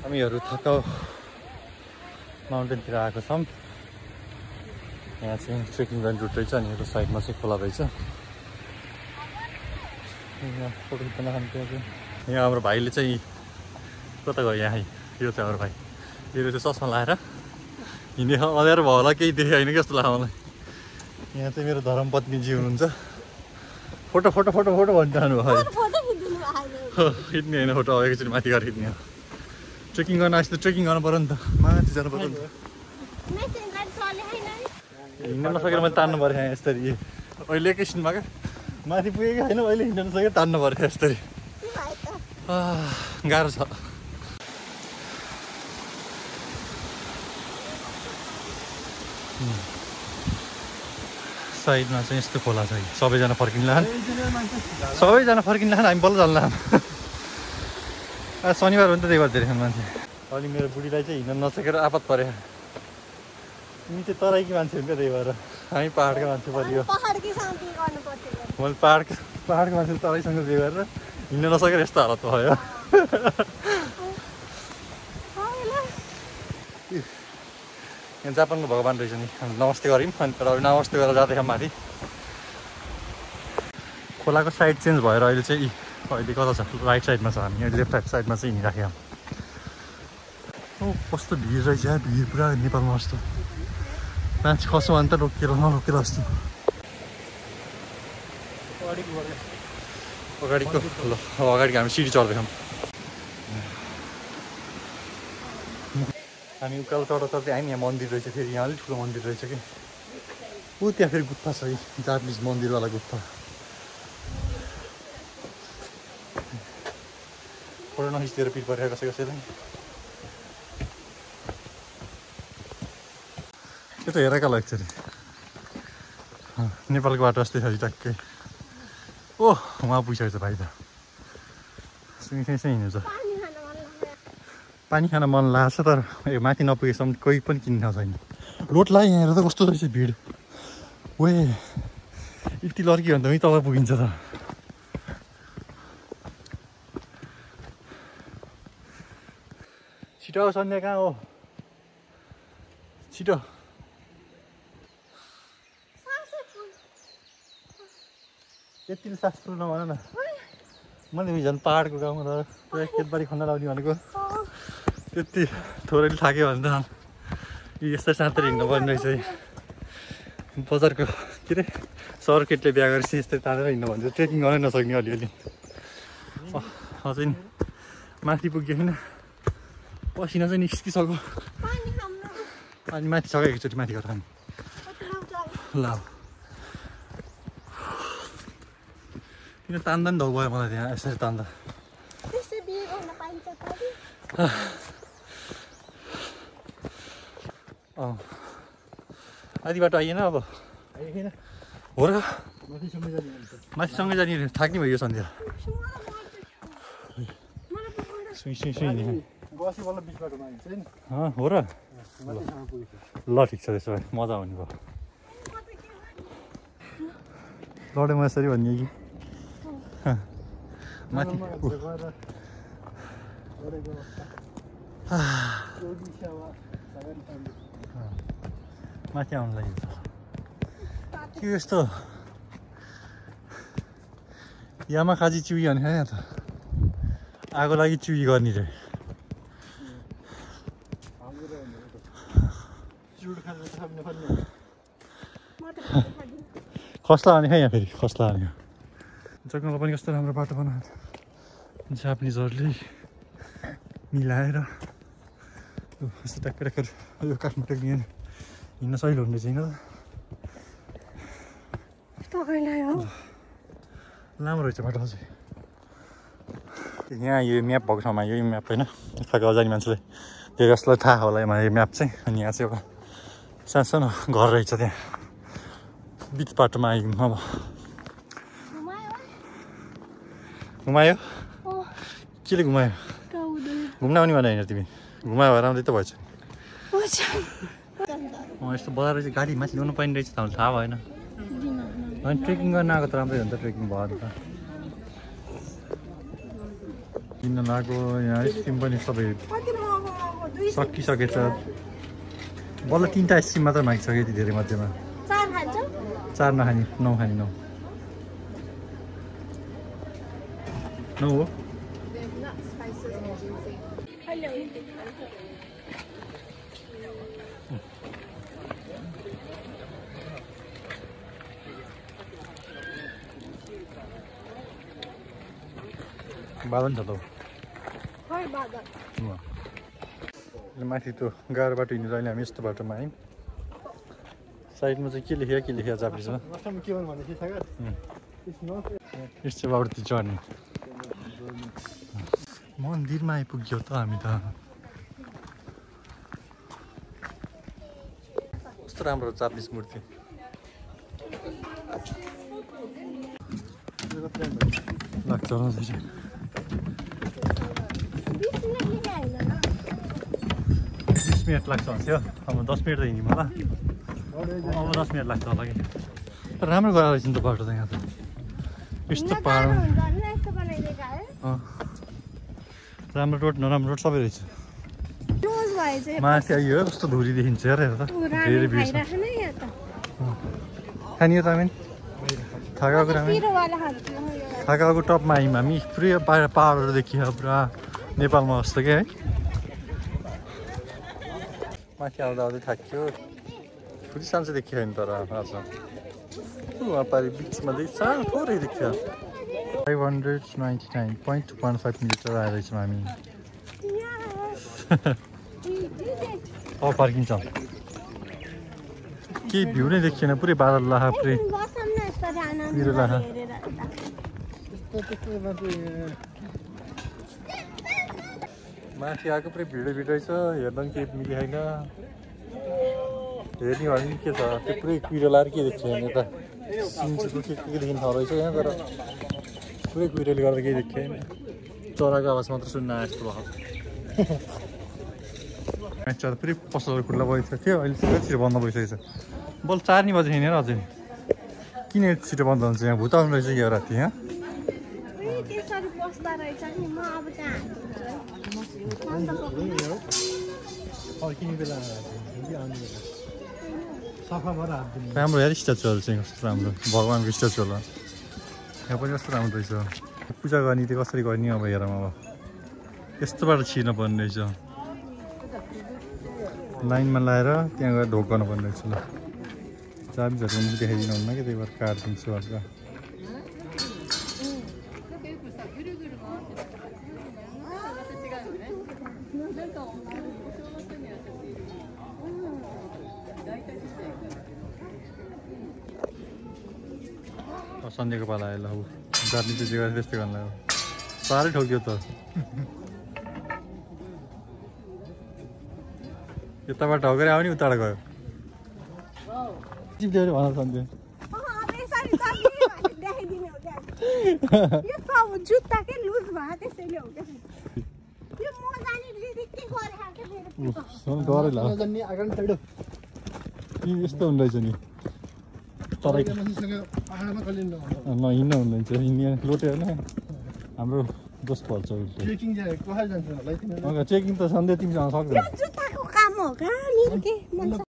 हामीहरू थकाउ माउन्टेनतिर आएको छौँ। यहाँ चाहिँ ट्रेकिङ गर्ने रुट रहेछ अनि यो साइडमा चाहिँ खोला रहेछ। यहाँ फोटो खिच्न खान्थ्यो। यहाँ हाम्रो भाइले चाहिँ कता गयो? यहाँ यो चाहिँ हाम्रो भाइ, यो चाहिँ चस्मा लगाएर हिँडे अँध्यारो भयो होला, केही देखेँ होइन कि जस्तो लाग्यो मलाई। यहाँ चाहिँ मेरो धर्मपत्नीजी हुनुहुन्छ। फोटो फोटो फोटो फोटो भनिरहनु भयो। खिच्ने होइन फोटो, अब एकचोटि माथि गएर खिच्ने हो। ट्रेकिङ गर्न आएपछि त ट्रेकिङ गर्नु पऱ्यो नि त, माथि जानु पऱ्यो नि त। हिँड्न नसकेर मैले तान्नु पऱ्यो यहाँ यस्तरी। अहिले एकैछिनमा क्या माथि पुगेको होइन, अहिले हिँड्न नसकेर तान्नु पऱ्यो यस्तरी। गाह्रो छ। साइडमा चाहिँ यस्तो खोला छ। सबैजना फर्किन लान, हामी बल्ल जान्ला। शनिबार हो नि त, त्यही भएर धेरै मान्छे। अलि मेरो बुढीलाई चाहिँ हिँड्न नसकेर आपत पऱ्यो। तिमी चाहिँ तराईकी मान्छे हो क्या, त्यही भएर हामी पाहाडको मान्छे परियो। मैले पाहाडको मान्छे तराईसँग बिहे गरेर हिँड्न नसकेर यस्तो हालत भयो। यहाँ जापानको भगवान् रहेछ नि, नमस्ते गऱ्यौँ। अनि तर नमस्ते गरेर जाँदैछौँ माथि। खोलाको साइड चेन्ज भएर अहिले चाहिँ अहिले कता छ? राइट साइडमा छ। हामी अहिले लेफ्ट साइडमा चाहिँ हिँडिराख्यौँ। कस्तो भिड रहेछ यहाँ, भिड पुरा नेपालमा जस्तो। मान्छे खस्यो भने त रोकेर नरोकेर जस्तो। अगाडिको ल अगाडिको हामी सिडी चढ्दैछौँ। हामी उकालो चढ्दै हामी यहाँ मन्दिर रहेछ। फेरि यहाँ अलिक ठुलो मन्दिर रहेछ कि ऊ त्यहाँ फेरि गुफा छ, जापानिज मन्दिरवाला गुफा। फोटो नखिचेर पिर परेर कसैलाई। त्यो त हेरेका लाग्छ अरे नेपालको बाटो जस्तै छ ट्याक्कै। ओह उहाँ पुगिसकेको छ भाइ त। हिँड्नु छ। पानी खान मन लाग्छ तर यो माथि नपुगेसम्म कोही पनि किन्न छैन। लोट लाग्यो यहाँ हेर त कस्तो रहेछ भिड। वे यति लड्कियो भने त तल पुगिन्छ त। छिटो आऊ सन्ध्या, कहाँ हो? छिटो। यति सास फुल्न भन न। मैले झन् पाहाडको गाउँमा त खेतबारी खन्न लाउने भनेको त्यति थोरैले थाक्यो भने त यस्तै साँतेर हिँड्नु पर्ने रहेछ। बजारको के अरे सहर केटीले बिहा गरेपछि यस्तै तानेर हिँड्नु भन्छ। ट्रेकिङ गर्नै नसक्ने अलिअलि। अझै नि माथि पुग्यो होइन, पसिना चाहिँ निस्किसक्यो। अनि माथि छ एकचोटि माथि गएर हामी ल। किन तान्दा नि धौ भयो मलाई त्यहाँ यसरी तान्दा। आधी बाटो आइएन अब हो र? माथिसँगै जाने थाक्ने भयो सन्ध्या। हो र? ल ठिक छ, त्यसो भए मजा आउने भयो। लडेमा यसरी भन्ने कि माथि माथि आउनु लागि के यस्तो यामाखाजी चिउी भने यहाँ त आगो लागि चिउी गर्ने रे। खस्ला भने यहाँ फेरि खस्ला भने जग्गामा पनि कस्तो राम्रो बाटो बनाएको जापानिजहरूले मिलाएर। यस्तो ट्याक्कै ट्याक्कै यो काठमा टेक्ने हिँड्न सहिलो हुने छैन। लामो रहेछ बाटो अझै। यहाँ यो म्याप भएको ठाउँमा यो म्याप होइन, यताको अजानी मान्छेले त्यो जसलाई थाहा होला यो म्याप चाहिँ। अनि यहाँ चाहिँ एउटा सानो घर रहेछ, त्यहाँ बिच बाटोमा आयौँ। अब घुमायो केले घुमायो? घुम्न आउने भने होइन तिमी घुमायो भएर आउँदै त भएछ। यस्तो बजार चाहिँ गाडी माथि ल्याउनु पाइने रहेछ, थाहा भएन। अनि ट्रेकिङ गर्न आएको त राम्रै हुन्छ, ट्रेकिङ भयो त किन्न लगाएको। यहाँ आइसक्रिम पनि सबै सकिसकेछ बल्ल 3टा आइसक्रिम मात्र मागिसक्यो यति धेरै मध्येमा 4 खान्छौ 4 नखाने 9 खाने 9 हो बादन छ त माथि त्यो गाह्रो बाटो हिँडेर अहिले हामी यस्तो बाटोमा आयौँ साइडमा चाहिँ के लेख्यो जापानिजमा इट्स अबाउट द जर्नी मन्दिरमा आइपुग्यो त हामी त कस्तो राम्रो जापानिज मूर्ति लाग्छ 20 मिनट लाग्छ भन्थ्यो अब 10 मिनट त हिँड्यौँ होला अब 10 मिनट लाग्छ होला कि तर राम्रो गएर रहेछ नि त बाटो त यहाँ त यस्तो पाहाड राम्रो रोड नराम्रो रोड सबै रहेछ माथि आइयो कस्तो धुरी देखिन्छ हेर त धेरै भिड छ खानियो त हामी थाकाको टपमा आयौँ हामी पुरै बाहिर पाहाडहरू देखियो पुरा नेपालमा जस्तो क्या है माथि आउँदा आउँदै थाक्यो पुरै सानो चाहिँ देखियो नि तर आज वहाँ पारि बिचमा सानो थोरै देखियो 599.15 मिटर आइरहेछौँ हामी फर्किन्छ केही भ्यू नै देखिएन पुरै बादल लाखा पुरै पिरो लाखा माथि आएको पुरै भिड रहेछ हेर्दा पनि केही मिली छैन हेर्ने भने पनि के छ त्यो पुरै कुहिरो लाएर के देख्छ भने यता सिन्चुको के देखिन ठाउँ रहेछ यहाँ तर पुरै कुहिरोले गर्दा केही देख्छ होइन चराको आवाज मात्र सुन्न आए जस्तो भयो चरा पुरै पसलहरू खुल्ला भइसकेको थियो अहिले छिटो बन्द भइसकेको छ बल 4 नि बजे हिँडेर अझै किन छिटो बन्द हुन्छ यहाँ भूत आउनु रहेछ यो राति यहाँ राम्रो हेर स्ट्याचुहरू चाहिँ कस्तो राम्रो भगवान्को स्ट्याचु होला यहाँ पनि कस्तो राम्रो रहेछ पूजा गर्ने त्यो कसरी गर्ने अब हेरौँ अब यस्तोबाट छिर्न पर्ने रहेछ लाइनमा लाएर त्यहाँ गएर ढोक गर्नुपर्ने रहेछ ल चाबीहरू मुख देखाइदिनु हुन्न कि त्यही भएर काटिदिन्छु हल्का सन्डेको पाला आयो ल अब जाने चाहिँ जग्गा त्यस्तै गर्न लाग्यो साह्रै ठोक्यो त यताबाट ढोकेर आयो नि उताबाट गयो टिप्दै भन सन्डे यस्तो हुँदो रहेछ नि तर हिँड्न हुँदैछ हिँड्ने लोटे होइन हाम्रो दोष पर्छ चेकिङ त सन्देह तिमीसँग सक्दैन